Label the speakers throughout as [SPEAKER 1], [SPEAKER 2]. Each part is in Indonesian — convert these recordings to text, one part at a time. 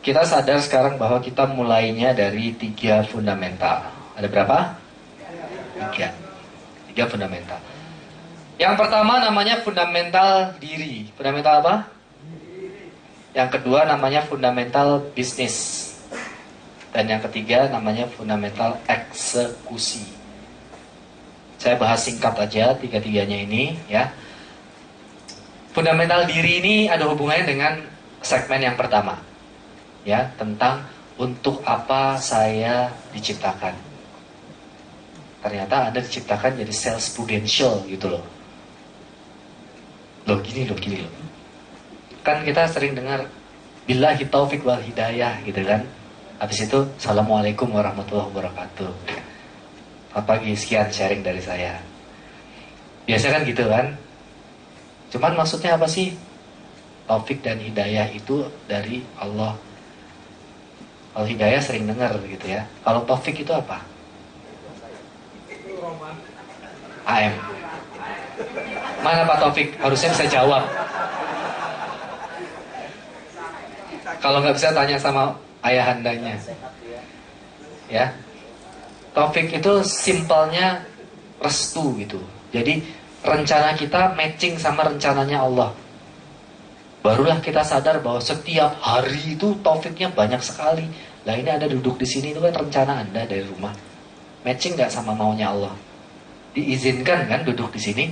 [SPEAKER 1] Kita sadar sekarang bahwa kita mulainya dari 3 fundamental. Ada berapa? 3 fundamental. Yang pertama namanya fundamental diri. Fundamental apa? Yang kedua namanya fundamental bisnis. Dan yang ketiga namanya fundamental eksekusi. Saya bahas singkat aja 3-3-nya ini ya. Fundamental diri ini ada hubungannya dengan segmen yang pertama. Ya, tentang untuk apa saya diciptakan. Ternyata Anda diciptakan jadi sales prudential gitu loh. Gini loh. Kan kita sering dengar billahi taufik wal hidayah gitu kan. Habis itu assalamualaikum warahmatullahi wabarakatuh. Selamat pagi, sekian sharing dari saya. Biasa kan gitu kan. Cuman maksudnya apa sih? Taufik dan hidayah itu dari Allah. Kalau hidayah sering dengar gitu ya. Kalau taufik itu apa? AM. Mana Pak Taufik? Harusnya bisa jawab. Kalau nggak bisa tanya sama ayahandanya. Ya. Taufik itu simpelnya restu gitu. Jadi rencana kita matching sama rencananya Allah. Barulah kita sadar bahwa setiap hari itu taufiknya banyak sekali. Lah ini ada duduk di sini itu kan rencana Anda dari rumah. Matching nggak sama maunya Allah? Diizinkan kan duduk di sini?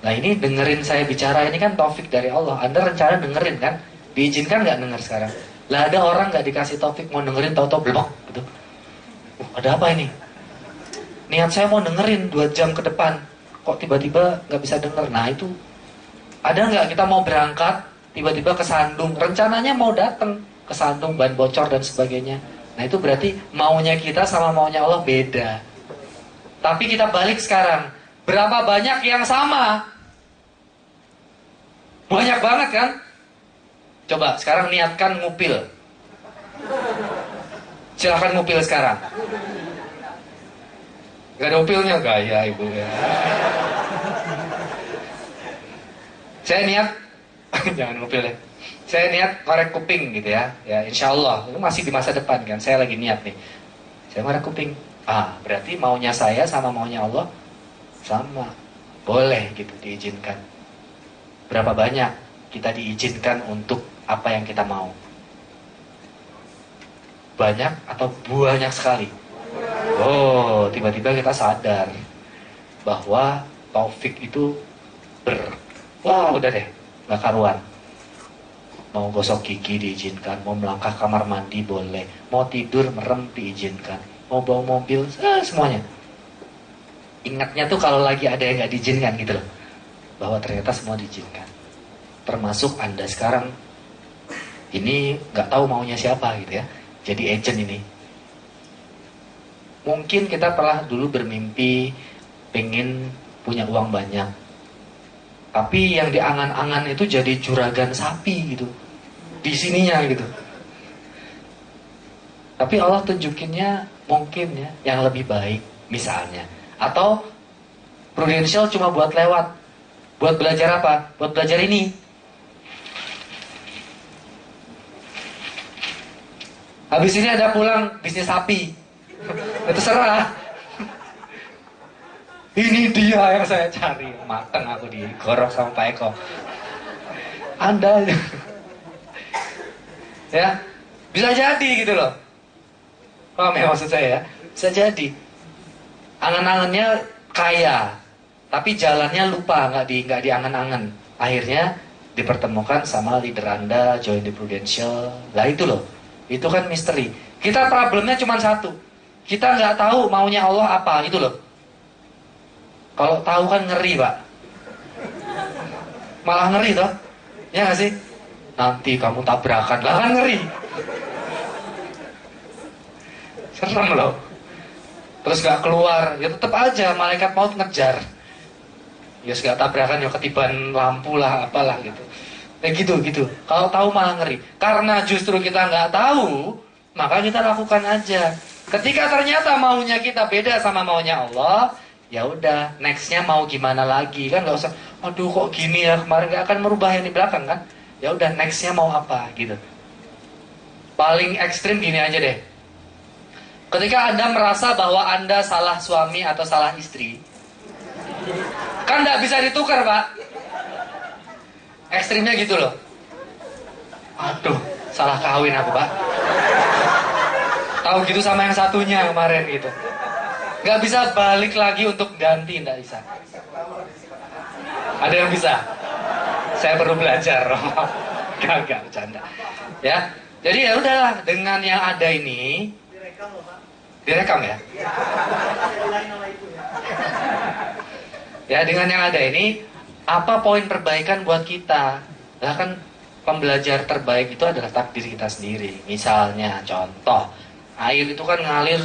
[SPEAKER 1] Nah ini dengerin saya bicara ini kan taufik dari Allah. Anda rencana dengerin kan? Diizinkan nggak denger sekarang? Lah ada orang nggak dikasih taufik mau dengerin tahu-tahu blok gitu. Ada apa ini? Niat saya mau dengerin 2 jam ke depan. Kok tiba-tiba nggak bisa denger? Nah itu ada nggak kita mau berangkat tiba-tiba kesandung, rencananya mau datang kesandung, ban bocor dan sebagainya. Nah itu berarti maunya kita sama maunya Allah beda. Tapi kita balik sekarang, berapa banyak yang sama? Banyak banget kan? Coba sekarang niatkan ngupil. Silahkan ngupil sekarang. Gak ada upilnya, gaya ibu ya. Saya niat jangan ngupil ya. Saya niat korek kuping gitu ya. Ya insya Allah itu masih di masa depan kan. Saya lagi niat nih. Saya korek kuping. Berarti maunya saya sama maunya Allah sama. Boleh gitu diizinkan. Berapa banyak kita diizinkan untuk apa yang kita mau? Banyak atau banyak sekali? Oh, tiba-tiba kita sadar bahwa taufik itu wah udah deh, gak karuan. Mau gosok gigi diizinkan, mau melangkah kamar mandi boleh, mau tidur merem diizinkan, mau bawa mobil, semuanya. Ingatnya tuh kalau lagi ada yang gak diizinkan gitu loh, bahwa ternyata semua diizinkan. Termasuk Anda sekarang ini gak tahu maunya siapa gitu ya, jadi agent ini. Mungkin kita pernah dulu bermimpi pengen punya uang banyak, tapi yang diangan-angan itu jadi juragan sapi gitu di sininya gitu. Tapi Allah tunjukinnya mungkin ya yang lebih baik misalnya. Atau prudential cuma buat lewat. Buat belajar apa? Buat belajar ini. Habis ini ada pulang bisnis sapi. Itu serah. Ini dia yang saya cari. Mateng aku digorok sama Pak Eko. Anda ya, bisa jadi gitu loh. Paham ya maksud saya ya? Bisa jadi. Angan-angannya kaya, tapi jalannya lupa, nggak diangan-angan. Akhirnya dipertemukan sama leader Anda, join di Prudential. Lah itu loh. Itu kan misteri. Kita problemnya cuma satu. Kita nggak tahu maunya Allah apa, itu loh. Kalau tahu kan ngeri, Pak. Malah ngeri toh. Ya nggak sih? Nanti kamu tabrakan, lah kan ngeri. Serem loh. Terus gak keluar, ya tetap aja malaikat maut ngejar. Ya gak tabrakan, ya ketiban lampu lah, apalah gitu. Gitu. Kalau tahu malah ngeri. Karena justru kita nggak tahu, maka kita lakukan aja. Ketika ternyata maunya kita beda sama maunya Allah, ya udah, nextnya mau gimana lagi kan? Nggak usah, aduh kok gini ya kemarin, nggak akan merubah yang di belakang kan? Ya udah, nextnya mau apa gitu. Paling ekstrim gini aja deh. Ketika Anda merasa bahwa Anda salah suami atau salah istri, kan nggak bisa ditukar, Pak. Ekstrimnya gitu loh. Aduh, salah kawin aku, Pak. Tahu gitu sama yang satunya kemarin gitu. Nggak bisa balik lagi untuk ganti, nggak bisa. Ada yang bisa? Saya perlu belajar. Gak bercanda. Ya, jadi ya udahlah, dengan yang ada ini. Direkam ya? Ya, dengan yang ada ini, apa poin perbaikan buat kita? Nah, kan pembelajar terbaik itu adalah takdir kita sendiri. Misalnya, contoh, air itu kan ngalir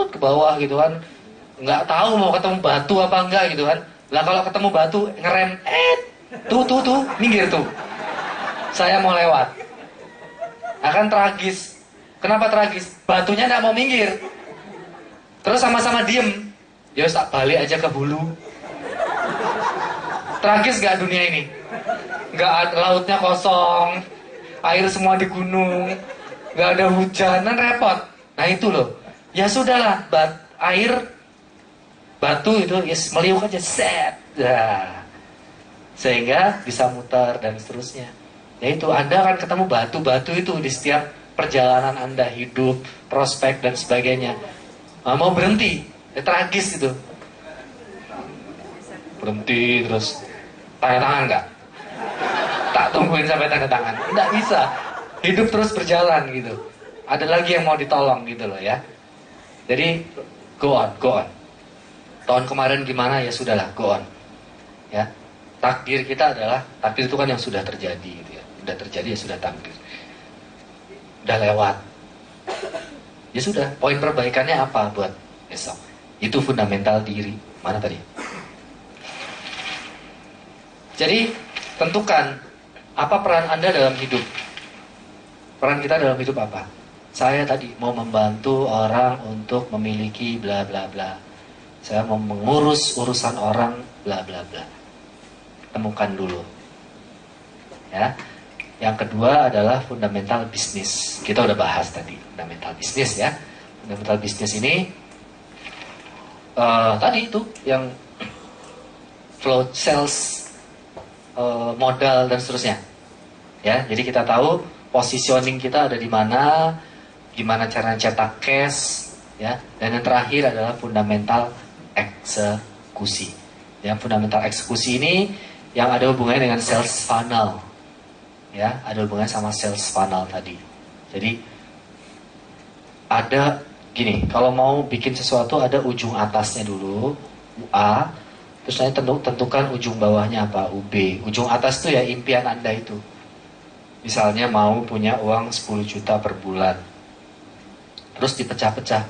[SPEAKER 1] ke bawah gitu kan, nggak tahu mau ketemu batu apa enggak gitu kan. Lah kalau ketemu batu ngerem, tuh, minggir tuh. Saya mau lewat. Akan tragis. Kenapa tragis? Batunya nggak mau minggir. Terus sama-sama diem. Ya tak balik aja ke hulu. Tragis gak dunia ini? Gak, lautnya kosong, air semua di gunung, gak ada hujan, kan repot. Nah itu loh. Ya sudahlah, air, batu itu yes, meliuk aja, set. Nah, sehingga bisa muter dan seterusnya. Ya itu, Anda akan ketemu batu-batu itu di setiap perjalanan Anda hidup, prospek dan sebagainya. Nah, mau berhenti, ya tragis itu. Berhenti terus tanda tangan nggak? Tak tungguin sampai tanda tangan, nggak bisa. Hidup terus berjalan gitu. Ada lagi yang mau ditolong gitu loh ya. Jadi go on. Tahun kemarin gimana ya sudahlah, go on. Ya, takdir kita adalah takdir itu kan yang sudah terjadi gitu ya. Sudah terjadi ya sudah takdir. Udah lewat. Ya sudah, poin perbaikannya apa buat besok? Itu fundamental diri. Mana tadi? Jadi, tentukan apa peran Anda dalam hidup. Peran kita dalam hidup apa? Saya tadi mau membantu orang untuk memiliki bla bla bla. Saya mau mengurus urusan orang bla bla bla. Temukan dulu. Ya. Yang kedua adalah fundamental bisnis. Kita udah bahas tadi fundamental bisnis ya. Fundamental bisnis ini tadi itu yang flow sales, modal dan seterusnya. Ya, jadi kita tahu positioning kita ada di mana, gimana cara cetak cash, ya. Dan yang terakhir adalah fundamental eksekusi. Yang fundamental eksekusi ini yang ada hubungannya dengan sales funnel. Ya, ada hubungannya sama sales funnel tadi. Jadi ada gini, kalau mau bikin sesuatu ada ujung atasnya dulu, A, terus nanti tentukan ujung bawahnya apa, UB. Ujung atas itu ya impian Anda itu. Misalnya mau punya uang 10 juta per bulan. Terus dipecah-pecah,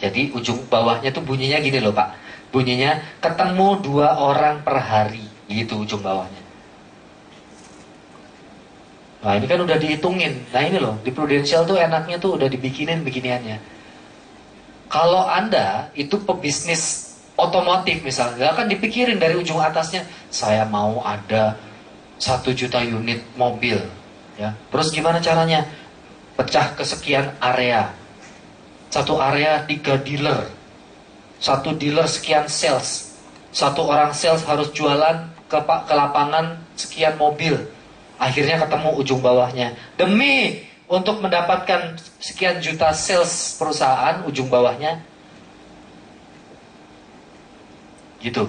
[SPEAKER 1] jadi ujung bawahnya tuh bunyinya gini loh Pak. Bunyinya ketemu 2 orang per hari, gitu ujung bawahnya. Nah ini kan udah dihitungin. Nah ini loh, di Prudential tuh enaknya tuh udah dibikinin beginiannya. Kalau Anda itu pebisnis otomotif misalnya, kan dipikirin dari ujung atasnya, saya mau ada 1 juta unit mobil. Ya. Terus gimana caranya? Pecah ke sekian area. Satu area 3 dealer. 1 dealer sekian sales. 1 orang sales harus jualan ke lapangan sekian mobil. Akhirnya ketemu ujung bawahnya. Demi untuk mendapatkan sekian juta sales perusahaan, ujung bawahnya gitu.